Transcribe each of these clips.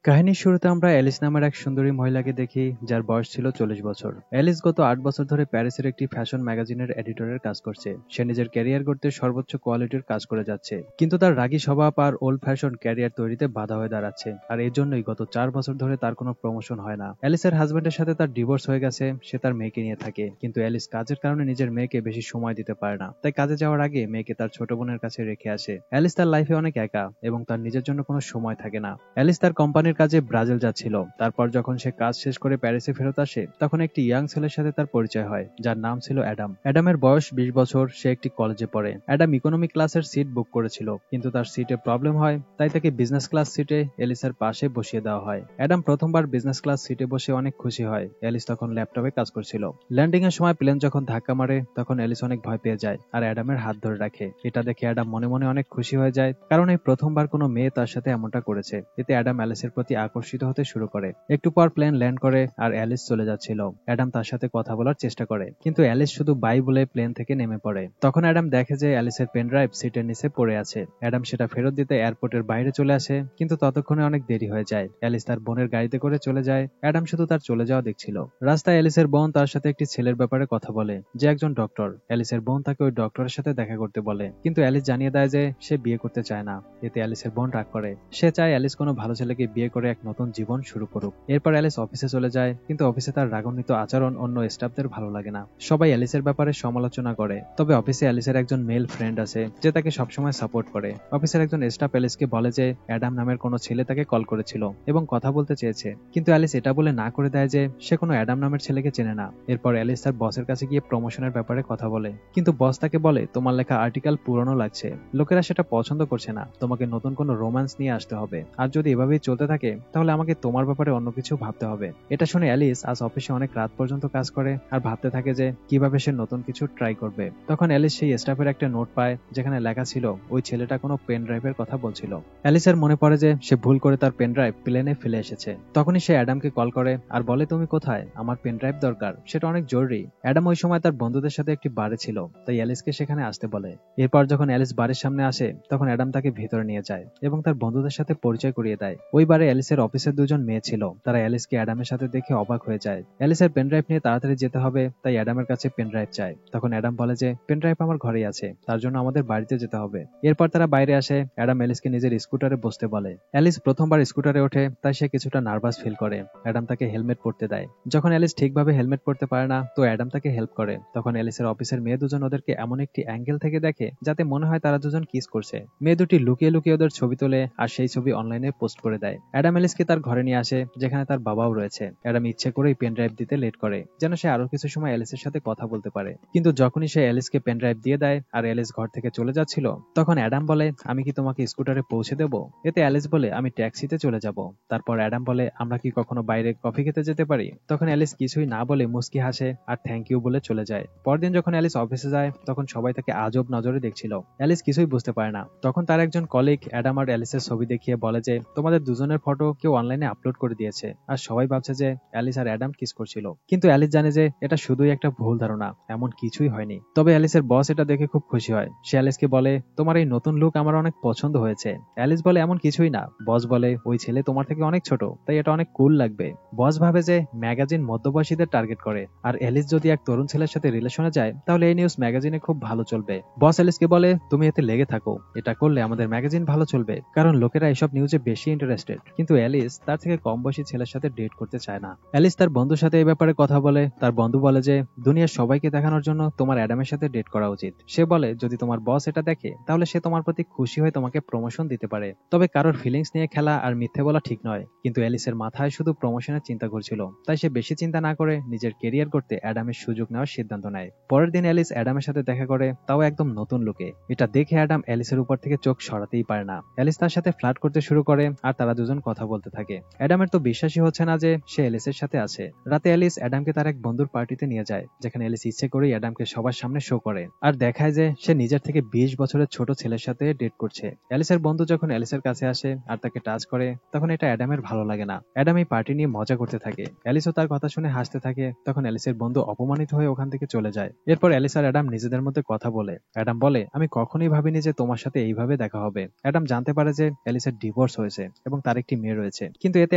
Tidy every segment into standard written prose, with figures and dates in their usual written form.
কাহিনীর শুরুতে আমরা অ্যালিস নামের এক সুন্দরী মহিলাকে দেখি, যার বয়স ছিল 40 বছর। অ্যালিস গত 8 বছর ধরে প্যারিসের একটি ফ্যাশন ম্যাগাজিনের এডিটরের কাজ করছে। সে নিজের ক্যারিয়ার গড়তে সর্বোচ্চ কোয়ালিটির কাজ করে যাচ্ছে, কিন্তু তার রাগী স্বভাব আর ওল্ড ফ্যাশন ক্যারিয়ার তৈরিতে বাধা হয়ে দাঁড়াচ্ছে। আর এই জন্যই গত 4 বছর ধরে তার কোনো প্রমোশন হয় না। অ্যালিসের হাজবেন্ডের সাথে তার ডিভোর্স হয়ে গেছে, সে তার মেয়েকে নিয়ে থাকে, কিন্তু অ্যালিস কাজের কারণে নিজের মেয়েকে বেশি সময় দিতে পারে না। তাই কাজে যাওয়ার আগে মেয়েকে তার ছোট বোনের কাছে রেখে আসে। অ্যালিস তার লাইফে অনেক একা এবং তার নিজের জন্য কোনো সময় থাকে না। অ্যালিস তার কোম্পানির কাজে ব্রাজিল যাচ্ছিল। তারপর যখন সে কাজ শেষ করে প্যারিসে ফেরত আসে, তখন একটি ইয়াং ছেলের সাথে তার পরিচয় হয়, যার নাম ছিল অ্যাডাম। অ্যাডামের বয়স 20 বছর, সে একটি কলেজে পড়ে। অ্যাডাম ইকোনমি ক্লাসের সিট বুক করেছিল, কিন্তু তার সিটে প্রবলেম হয়, তাই তাকে বিজনেস ক্লাস সিটে এলিসের পাশে বসিয়ে দেওয়া হয়। অ্যাডাম প্রথমবার বিজনেস ক্লাস সিটে বসে অনেক খুশি হয়। এলিস তখন ল্যাপটপে কাজ করছিল। ল্যান্ডিং এর সময় প্লেন যখন ধাক্কা মারে, তখন এলিস অনেক ভয় পেয়ে যায় আর অ্যাডামের হাত ধরে রাখে। এটা দেখে অ্যাডাম মনে মনে অনেক খুশি হয়ে যায়, কারণ এই প্রথমবার কোনো মেয়ে তার সাথে এমনটা করেছে। এতে অ্যাডাম অ্যালিসের প্রতি আকর্ষিত হতে শুরু করে। একটু পর প্লেন ল্যান্ড করে আর অ্যালিস চলে যাচ্ছিল। অ্যাডাম তার সাথে কথা বলার চেষ্টা করে, কিন্তু অ্যালিস শুধু বাই বলে প্লেন থেকে নেমে পড়ে। তখন অ্যাডাম দেখে যে অ্যালিসের পেন ড্রাইভ সিটের নিচে পড়ে আছে। অ্যাডাম সেটা ফেরত দিতে এয়ারপোর্টের বাইরে চলে আসে, কিন্তু ততক্ষণে অনেক দেরি হয়ে যায়। অ্যালিস তার বোনের গাড়িতে করে চলে যায়। অ্যাডাম শুধু তার চলে যাওয়া দেখছিল। রাস্তায় অ্যালিসের বোন তার সাথে একটি ছেলের ব্যাপারে কথা বলে, যে একজন ডক্টর। অ্যালিসের বোন তাকে ওই ডক্টরের সাথে দেখা করতে বলে, কিন্তু অ্যালিস জানিয়ে দেয় যে সে বিয়ে করতে চায় না। এতে অ্যালিসের বোন রাগ করে। সে চায় অ্যালিস কোনো ভালো ছেলেকে বিয়ে করে এক নতুন জীবন শুরু করুক। এরপর অ্যালিস অফিসে চলে যায়, কিন্তু অফিসে তার রাগান্বিত আচরণ অন্য স্টাফদের ভালো লাগে না। সবাই অ্যালিসের ব্যাপারে সমালোচনা করে। তবে অফিসে অ্যালিসের একজন মেল ফ্রেন্ড আছে, যে তাকে সবসময় সাপোর্ট করে। অফিসের একজন স্টাফ অ্যালিসকে বলে যে অ্যাডাম নামের কোনো ছেলে তাকে কল করেছিল এবং কথা বলতে চেয়েছে, কিন্তু অ্যালিস এটা বলে না করে দেয় যে সে কোনো অ্যাডাম নামের ছেলেকে চেনে না। এরপর অ্যালিস তার বসের কাছে গিয়ে প্রমোশনের ব্যাপারে কথা বলে, কিন্তু বস তাকে বলে তোমার লেখা আর্টিকেল পুরনো লাগছে, লোকেরা সেটা পছন্দ করছে না, তোমাকে নতুন কোনো রোম্যান্স নিয়ে আসতে হবে। আর যদি এভাবেই চলতে থাকে, তাহলে আমাকে তোমার ব্যাপারে অন্য কিছু ভাবতে হবে। এটা শুনে অ্যালিস আজ অফিসে অনেক রাত পর্যন্ত কাজ করে আর ভাবতে থাকে যে কিভাবে সে নতুন কিছু ট্রাই করবে। তখন অ্যালিস সেই স্টাফের একটা নোট পায়, যেখানে লেখা ছিল ওই ছেলেটা কোনো পেন ড্রাইভের কথা বলছিল। অ্যালিসের মনে পড়ে যে সে ভুল করে তার পেন ড্রাইভ প্লেনে ফেলে এসেছে। তখনই সে অ্যাডামকে কল করে আর বলে, তুমি কোথায়, আমার পেন ড্রাইভ দরকার, সেটা অনেক জরুরি। অ্যাডাম ওই সময় তার বন্ধুদের সাথে একটি বারে ছিল, তাই অ্যালিসকে সেখানে আসতে বলে। এরপর যখন অ্যালিস বাড়ির সামনে আসে, তখন অ্যাডাম তাকে ভেতরে নিয়ে যায় এবং তার বন্ধুদের সাথে পরিচয় করিয়ে দেয়। ওই বারে অ্যালিসের অফিসের দুজন মেয়ে ছিল, তারা অ্যালিসকে অ্যাডামের সাথে দেখে অবাক হয়ে যায়। অ্যালিসের পেনড্রাইভ নিয়ে তাড়াতাড়ি যেতে হবে, তাই অ্যাডামের কাছে পেনড্রাইভ চায়। তখন অ্যাডাম বলে যে পেনড্রাইভ আমার ঘরেই আছে, তার জন্য আমাদের বাড়িতে যেতে হবে। এরপর তারা বাইরে আসে। অ্যাডাম অ্যালিসকে নিজের স্কুটারে বসতে বলে। অ্যালিস প্রথমবার স্কুটারে ওঠে, তাই সে কিছুটা নার্ভাস ফিল করে। অ্যাডাম তাকে হেলমেট পরতে দেয়। যখন অ্যালিস ঠিকভাবে হেলমেট পরতে পারে না, তো অ্যাডাম তাকে হেল্প করে। তখন অ্যালিসের অফিসের মেয়ে দুজন ওদেরকে এমন একটি অ্যাঙ্গেল থেকে দেখে যাতে মনে হয় তারা দুজন কিস করছে। মেয়ে দুটি লুকিয়ে লুকিয়ে ওদের ছবি তোলে আর সেই ছবি অনলাইনে পোস্ট করে দেয়। অ্যাডাম অ্যালিসকে তার ঘরে নিয়ে আসে, যেখানে তার বাবাও রয়েছে। অ্যাডাম ইচ্ছে করেই পেন ড্রাইভ দিতে লেট করে, যেন সে আরো কিছু সময় অ্যালিসের সাথে কথা বলতে পারে। কিন্তু যখনই সে অ্যালিসকে পেন ড্রাইভ দিয়ে দেয় আর অ্যালিস ঘর থেকে চলে যাচ্ছিল, তখন অ্যাডাম বলে, আমি কি তোমাকে স্কুটারে পৌঁছে দেব? এতে অ্যালিস বলে, আমি ট্যাক্সিতে চলে যাব। তারপর অ্যাডাম বলে, আমরা কি কখনো বাইরে কফি খেতে যেতে পারি? তখন অ্যালিস কিছুই না বলে মুস্কি হাসে আর থ্যাংক ইউ বলে চলে যায়। পরদিন যখন অ্যালিস অফিসে যায়, তখন সবাই তাকে আজব নজরে দেখছিল। অ্যালিস কিছুই বুঝতে পারে না। তখন তার একজন কলিগ অ্যাডাম আর অ্যালিসের ছবি দেখিয়ে বলে যে তোমাদের দুজনের ফটো কেউ অনলাইনে আপলোড করে দিয়েছে আর সবাই ভাবছে যে অ্যালিস আর অ্যাডাম কিস করছিল। কিন্তু অ্যালিস জানে যে এটা শুধুই একটা ভুল ধারণা, এমন কিছুই হয়নি। তবে অ্যালিসের বস এটা দেখে খুব খুশি হয়। সে অ্যালিসকে বলে, তোমার এই নতুন লুক আমার অনেক পছন্দ হয়েছে। অ্যালিস বলে, এমন কিছুই না। বস বলে, ওই ছেলে তোমার থেকে অনেক ছোট, তাই এটা অনেক কুল লাগবে। বস ভাবে যে ম্যাগাজিন মধ্যবয়সীদের টার্গেট করে, আর অ্যালিস যদি এক তরুণ ছেলের সাথে রিলেশনে যায়, তাহলে এই নিউজ ম্যাগাজিনে খুব ভালো চলবে। বস অ্যালিসকে বলে, তুমি এতে লেগে থাকো, এটা করলে আমাদের ম্যাগাজিন ভালো চলবে, কারণ লোকেরা এসব নিউজে বেশি ইন্টারেস্টেড। কিন্তু অ্যালিস তার থেকে কম বয়সী ছেলের সাথে ডেট করতে চায় না। অ্যালিস তার বন্ধুর সাথে এই ব্যাপারে কথা বলে। তার বন্ধু বলে যে দুনিয়ার সবাইকে দেখানোর জন্য তোমার অ্যাডামের সাথে ডেট করা উচিত। সে বলে, যদি তোমার বস এটা দেখে, তাহলে সে তোমার প্রতি খুশি হয়ে তোমাকে প্রমোশন দিতে পারে। তবে কারোর ফিলিংস নিয়ে খেলা আর মিথ্যে বলা ঠিক নয়। কিন্তু অ্যালিসের মাথায় শুধু প্রমোশনের চিন্তা ঘুরছিল, তাই সে বেশি চিন্তা না করে নিজের কেরিয়ার করতে অ্যাডামের সুযোগ নেওয়ার সিদ্ধান্ত নেয়। পরের দিন অ্যালিস অ্যাডামের সাথে দেখা করে, তাও একদম নতুন লুকে। এটা দেখে অ্যাডাম অ্যালিসের উপর থেকে চোখ সরাতেই পারে না। অ্যালিস তার সাথে ফ্লার্ট করতে শুরু করে আর তারা দুজন কথা বলতে থাকে। অ্যাডামের তো বিশ্বাসই হচ্ছে না যে সে অ্যালিসের সাথে আছে। রাতে অ্যালিস অ্যাডামকে তার এক বন্ধুর পার্টিতে নিয়ে যায়, যেখানে অ্যালিস ইচ্ছে করেই অ্যাডামকে সবার সামনে শো করে আর দেখায় যে সে নিজের থেকে 20 বছরের ছোট ছেলের সাথে ডেট করছে। অ্যালিসের বন্ধু যখন অ্যালিসের কাছে আসে আর তাকে টাচ করে, তখন এটা অ্যাডামের ভালো লাগে না। অ্যাডাম এই পার্টি নিয়ে মজা করতে থাকে। অ্যালিসও তার কথা শুনে হাসতে থাকে। তখন অ্যালিসের বন্ধু অপমানিত হয়ে ওখান থেকে চলে যায়। এরপর অ্যালিস আর অ্যাডাম নিজেদের মধ্যে কথা বলে। অ্যাডাম বলে, আমি কখনোই ভাবিনি যে তোমার সাথে এইভাবে দেখা হবে। অ্যাডাম জানতে পারে যে অ্যালিসের ডিভোর্স হয়েছে এবং তার একটি মেয়ে রয়েছে, কিন্তু এতে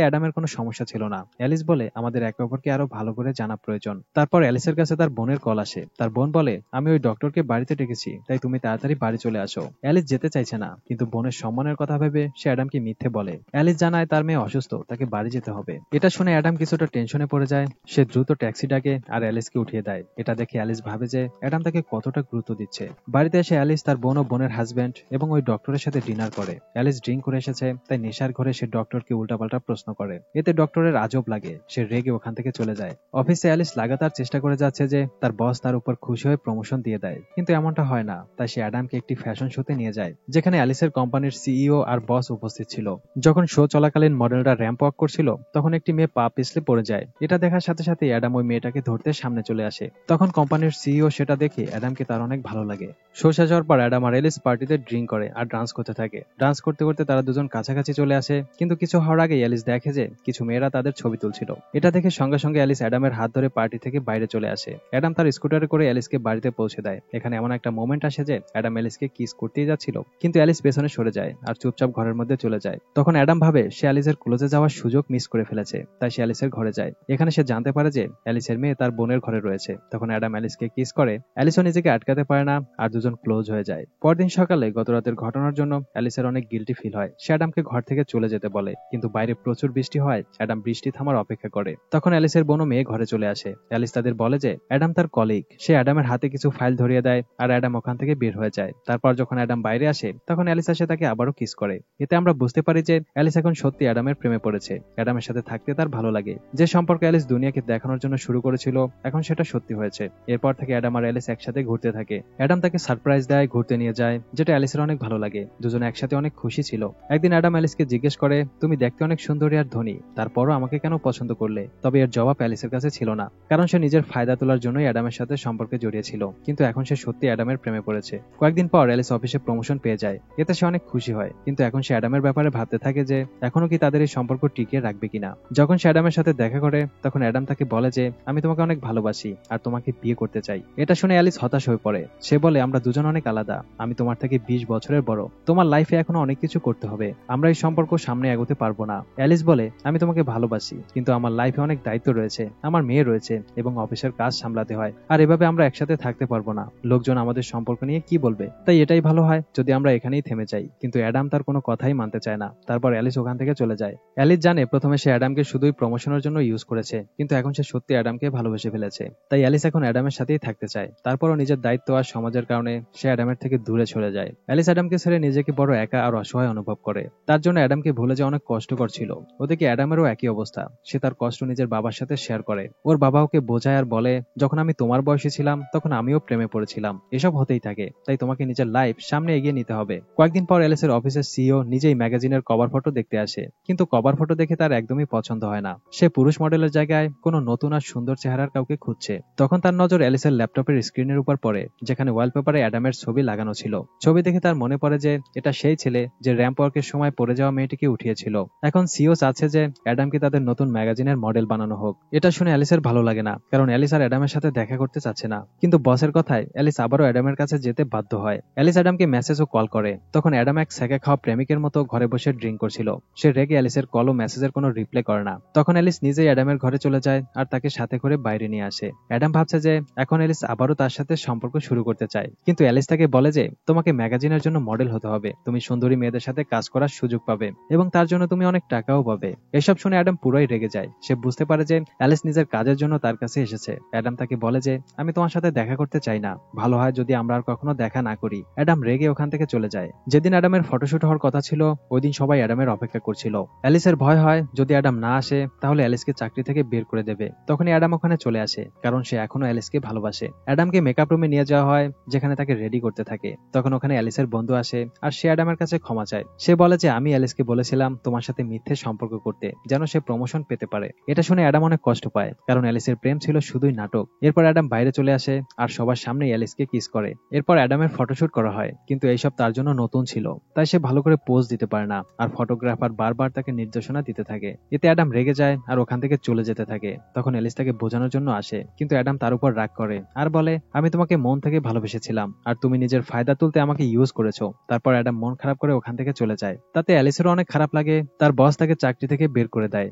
অ্যাডামের কোনো সমস্যা ছিল না। অ্যালিস বলে, আমাদের একে অপরকে আরো ভালো করে জানা প্রয়োজন। তারপর অ্যালিসের কাছে তার বোনের কল আসে। তার বোন বলে, আমি ওই ডক্টরকে বাড়িতে ডেকেছি, তাই তুমি তাড়াতাড়ি বাড়ি চলে আসো। অ্যালিস যেতে চাইছে না, কিন্তু বোনের সম্মানের কথা ভেবে সে অ্যাডামকে মিথ্যে বলে। অ্যালিস জানায় তার মেয়ে অসুস্থ, তাকে বাড়ি যেতে হবে। এটা শুনে অ্যাডাম কিছুটা টেনশনে পড়ে যায়। সে দ্রুত ট্যাক্সি ডাকে আর অ্যালিসকে উঠিয়ে দেয়। এটা দেখে অ্যালিস ভাবে যে অ্যাডাম তাকে কতটা গুরুত্ব দিচ্ছে। বাড়িতে এসে অ্যালিস তার বোন ও বোনের হাজব্যান্ড এবং ওই ডক্টরের সাথে ডিনার করে। অ্যালিস ড্রিঙ্ক করে এসেছে, তাই নেশার ঘরে সে ডক্টরকে উল্টাপাল্টা প্রশ্ন করে। এতে ডক্টরের আজব লাগে, সে রেগে ওখান থেকে চলে যায়। অফিসে অ্যালিস লাগাতার চেষ্টা করে যাচ্ছে যে তার বস তার উপর খুশি হয়ে প্রমোশন দিয়ে দেয়, কিন্তু এমনটা হয় না। তাই সে অ্যাডামকে একটি ফ্যাশন শোতে নিয়ে যায়, যেখানে অ্যালিসের কোম্পানির সিইও আর বস উপস্থিত ছিল। যখন শো চলাকালীন মডেলরা র্যাম্প ওয়াক করছিল, তখন একটি মেয়ে পা পিছলে পড়ে যায়। এটা দেখার সাথে সাথে অ্যাডাম ওই মেয়েটাকে ধরতে সামনে চলে আসে। তখন কোম্পানির সিইও সেটা দেখে অ্যাডামকে তার অনেক ভালো লাগে। শো শেষ হওয়ার পর অ্যাডাম আর এলিস পার্টিতে ড্রিঙ্ক করে আর ডান্স করতে থাকে। ডান্স করতে করতে তারা দুজন কাছাকাছি চলে আসে, কিন্তু কিছু হওয়ার আগে এলিস দেখে যে কিছু মেয়েরা তাদের ছবি তুলছিল। এটা দেখে সঙ্গে সঙ্গে এলিস অ্যাডামের হাত ধরে পার্টি থেকে বাইরে চলে আসে। অ্যাডাম তার স্কুটারে করে এলিসকে বাড়িতে পৌঁছে দেয়। এখানে এমন একটা মোমেন্ট আসে যে অ্যাডাম এলিসকে কিস করতেই যাচ্ছিল, কিন্তু এলিস পেছনে সরে যায় আর চুপচাপ ঘরের মধ্যে চলে যায়। তখন অ্যাডাম ভাবে সে অ্যালিসের ক্লোজে যাওয়ার সুযোগ মিস করে ফেলেছে, তাই সে অ্যালিসের ঘরে যায়। এখানে সে জানতে পারে যে অ্যালিসের মেয়ে তার বোনের ঘরে রয়েছে। তখন অ্যাডাম অ্যালিসকে কিস করে। অ্যালিসও নিজেকে আটকাতে পারে না আর দুজন ক্লোজ হয়ে যায়। পরদিন সকালে গত রাতের ঘটনার জন্য অ্যালিসের অনেক গিল্টি ফিল হয়। সে অ্যাডামকে ঘর থেকে চলে যেতে বলে, কিন্তু বাইরে প্রচুর বৃষ্টি হয়। অ্যাডাম বৃষ্টি থামার অপেক্ষা করে। তখন অ্যালিসের বোনও মেয়ে ঘরে চলে আসে। অ্যালিস তাদের বলে যে অ্যাডাম তার কলিগ। সে অ্যাডামের হাতে কিছু ফাইল ধরিয়ে দেয় আর অ্যাডাম ওখান থেকে বের হয়ে যায়। তারপর যখন অ্যাডাম বাইরে আসে, তখন অ্যালিস এসে তাকে আবারও কিস করে। এতে আমরা বুঝতে পারি যে অ্যালিস এখন সত্যি অ্যাডামের প্রেমে পড়েছে। অ্যাডামের সাথে থাকতে তার ভালো লাগে। যে সম্পর্ক অ্যালিস দুনিয়াকে দেখানোর জন্য শুরু করেছিল, এখন সেটা সত্যি হয়েছে। এরপর থেকে অ্যাডাম আর অ্যালিস একসাথে ঘুরতে থাকে। অ্যাডাম তাকে সারপ্রাইজ দেয়, ঘুরতে নিয়ে যায়, যেটা অ্যালিসের অনেক ভালো লাগে। দুজনে একসাথে অনেক খুশি ছিল। একদিন অ্যাডাম অ্যালিসকে জিজ্ঞেস করে, তুমি দেখতে অনেক সুন্দরী আর ধনী, তারপরও আমাকে কেন পছন্দ করলে? তবে এর জবাব অ্যালিসের কাছে ছিল না, কারণ সে নিজের ফায়দা তোলার জন্যই অ্যাডামের সাথে সম্পর্কে জড়িয়েছিল। কিন্তু এখন সে সত্যি অ্যাডামের প্রেমে পড়েছে। কয়েকদিন পর অ্যালিস অফিসে প্রমোশন পেয়ে যায়। এতে সে অনেক খুশি হয়, কিন্তু এখন সে অ্যাডামের ব্যাপারে ভাবতে থাকে যে এখনো কি তাদের এই সম্পর্ক টিকিয়ে রাখবে কিনা। যখন সে অ্যাডামের সাথে দেখা করে, তখন অ্যাডাম তাকে বলে যে আমি তোমাকে অনেক ভালোবাসি আর তোমাকে বিয়ে করতে চাই। এটা শুনে অ্যালিস হতাশ হয়ে পড়ে। সে বলে, আমরা দুজন অনেক আলাদা। আমি তোমার থেকে 20 বছরের বড়। তোমার লাইফে এখনো অনেক কিছু করতে হবে। আমরা এই সম্পর্ক সামনে এগোতে পারবো না। অ্যালিস বলে, আমি তোমাকে ভালোবাসি, কিন্তু আমার লাইফে অনেক দায়িত্ব রয়েছে। আমার মেয়ে রয়েছে এবং অফিসের কাজ সামলাতে হয়, আর এভাবে আমরা একসাথে থাকতে পারবো না। লোকজন আমাদের সম্পর্ক নিয়ে কি বলবে? তাই এটাই ভালো হয় যদি আমরা এখানেই থেমে যাই। কিন্তু অ্যাডাম তার কোনো কথাই মানতে চায় না। তারপর অ্যালিস ওখান থেকে চলে যায়। অ্যালিস জানে প্রথমে সে অ্যাডামকে শুধুই প্রমোশনের জন্য ইউজ করেছে, কিন্তু এখন সে সত্যি অ্যাডামকে ভালোবেসে ফেলেছে। তাই অ্যালিস এখন অ্যাডামের সাথেই থাকতে চায়। তারপরও নিজের দায়িত্ব আর সমাজের কারণে সে অ্যাডামের থেকে দূরে চলে যায়। অ্যালিস অ্যাডামকে ছেড়ে নিজেকে বড় একা আর অসহায় অনুভব করে। তার জন্য অ্যাডামকে ভুলে যাওয়া অনেক কষ্টকর ছিল। ওদিকে অ্যাডামেরও একই অবস্থা। সে তার কষ্ট নিজের বাবার সাথে শেয়ার করে। ওর বাবা ওকে বোঝায় আর বলে, যখন আমি তোমার বয়সী ছিলাম তখন আমিও প্রেমে পড়েছিলাম। এসব হতেই থাকে, তাই তোমাকে নিজের লাইফ সামনে এগিয়ে নিতে হবে। কয়েকদিন পর অ্যালিসের অফিসের সিইও নিজেই ম্যাগাজিনের কভার ফটো দেখতে আসে, কিন্তু কভার ফটো দেখে তার একদমই পছন্দ হয় না। সে পুরুষ মডেলের জায়গায় কোনো নতুন আর সুন্দর চেহারার কাউকে খুঁজছে। তখন তার নজর অ্যালিসের ল্যাপটপের স্ক্রিনের উপর পড়ে, যেখানে ওয়ালপেপারে অ্যাডামের ছবি লাগানো ছিল। ছবি দেখে তার মনে পড়ে যে এটা সেই ছেলে যে র্যাম্প ওয়ার্কের সময় পড়ে যাওয়া মেয়েটিকে উঠিয়েছিল। এখন সিইও চাচ্ছে যে অ্যাডামকে তাদের নতুন ম্যাগাজিনের মডেল বানানো হোক। এটা শুনে অ্যালিসের ভালো লাগে না, কারণ অ্যালিস আর অ্যাডামের সাথে দেখা করতে চাচ্ছে না। কিন্তু বসের কথায় অ্যালিস আবারও অ্যাডামের কাছে যেতে বাধ্য হয়। অ্যালিস অ্যাডামকে মেসেজ ও কল করে। তখন অ্যাডাম এক সেকে খাওয়া প্রেমিকের মতো ঘরে বসে ড্রিঙ্ক করছিল। সে রেগে অ্যালিসের কল ও মেসেজের কোনো রিপ্লাই করে না। তখন অ্যালিস নিজেই অ্যাডামের ঘরে চলে যায় আর তাকে সাথে করে বাইরে নিয়ে আসে। অ্যাডাম ভাবছে যে এখন অ্যালিস আবারও তার সাথে সম্পর্ক শুরু করতে চায়, কিন্তু অ্যালিস তাকে বলে যে তোমাকে ম্যাগাজিনের জন্য মডেল হতে হবে, তুমি সুন্দরী মেয়েদের সাথে কাজ করার সুযোগ পাবে এবং তার জন্য তুমি অনেক টাকাও পাবে। এসব শুনে অ্যাডাম পুরোই রেগে যায়। সে বুঝতে পারে যে অ্যালিস নিজের কাজের জন্য তার কাছে এসেছে। অ্যাডাম তাকে বলে যে আমি তোমার সাথে দেখা করতে চাই না, ভালো হয় যদি আমরা আর কখনো দেখা না করি। অ্যাডাম রেগে ওখান থেকে চলে যায়। যেদিন অ্যাডামের ফটোশুট হওয়ার কথা ছিল, ওই দিন সবাই অ্যাডামের অপেক্ষা করছিল। অ্যালিসের ভয় হয় যদি অ্যাডাম না আসে তাহলে অ্যালিসকে চাকরি থেকে বের করে দেবে। তখনই অ্যাডাম ওখানে চলে আসে, কারণ সে এখনো অ্যালিসকে ভালোবাসে। অ্যাডামকে মেকআপ রুমে নিয়ে যাওয়া হয়, যেখানে তাকে রেডি করতে থাকে। তখন ওখানে অ্যালিসের বন্ধু আসে আর সে অ্যাডামের কাছে ক্ষমা চায়। সে বলে যে আমি অ্যালিসকে বলেছিলাম তোমার সাথে মিথ্যে সম্পর্ক করতে, যেন সে প্রমোশন পেতে পারে। এটা শুনে অ্যাডাম অনেক কষ্ট পায়, কারণ অ্যালিসের প্রেম ছিল শুধুই নাটক। এরপর অ্যাডাম বাইরে চলে আসে আর সবার সামনে অ্যালিসকে কিস করে। এরপর অ্যাডামের ফটোশুট করা হয়, কিন্তু এইসব তার জন্য নতুন ছিল, তাই সে ভালো করে পোজ দিতে পারে না আর ফটোগ্রাফার বারবার তাকে নির্দেশনা দিতে থাকে। এতে অ্যাডাম রেগে যায় আর ওখান থেকে চলে যেতে থাকে। তখন অ্যালিস তাকে বোঝানোর জন্য আসে, কিন্তু অ্যাডাম তার উপর রাগ করে আর বলে আমি তোমাকে মন থেকে ভালোবেসেছিলাম আর তুমি নিজের ফায়দা তুলতে আমাকে ইউজ করেছো। তারপর অ্যাডাম মন খারাপ করে ওখান থেকে চলে যায়। তাতে অ্যালিসেরও অনেক খারাপ লাগে। লাগে তার বস তাকে চাকরি থেকে বের করে দেয়।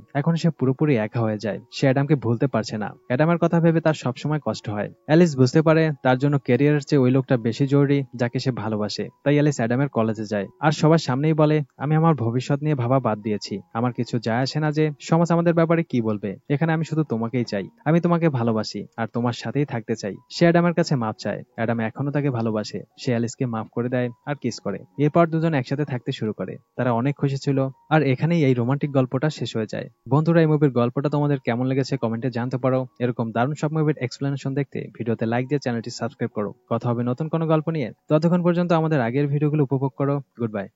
এখন সে পুরোপুরি একা হয়ে যায়। সে অ্যাডামকে ভুলতে পারছে না। অ্যাডামের কথা ভেবে তার সবসময় কষ্ট হয়। অ্যালিস বুঝতে পারে তার জন্য ক্যারিয়ারের চেয়ে ওই লোকটা বেশি জরুরি যাকে সে ভালোবাসে। তাই অ্যালিস অ্যাডামের কলেজে যায় আর সবার সামনেই বলে, আমি আমার ভবিষ্যৎ নিয়ে ভাবা বাদ দিয়েছি। আমার কিছু যায় আসে না যে সমাজ আমাদের ব্যাপারে কি বলবে। এখানে আমি শুধু তোমাকেই চাই। আমি তোমাকে ভালোবাসি আর তোমার সাথেই থাকতে চাই। সে অ্যাডামের কাছে মাপ চায়। অ্যাডাম এখনো তাকে ভালোবাসে। সে অ্যালিসকে মাফ করে দেয় আর কিস করে। এরপর দুজন একসাথে থাকতে শুরু করে। তারা অনেক খুশি ছিল। আর এখানেই এই রোমান্টিক গল্পটা শেষ হয়ে যায়। বন্ধুরা, এই মুভির গল্পটা তোমাদের কেমন লেগেছে কমেন্টে জানতে পারো। এরকম দারুণ সব মুভির এক্সপ্লেনেশন দেখতে ভিডিওতে লাইক দিয়ে চ্যানেলটি সাবস্ক্রাইব করো। কথা হবে নতুন কোনো গল্প নিয়ে। ততক্ষণ পর্যন্ত আমাদের আগের ভিডিওগুলো উপভোগ করো। Good bye.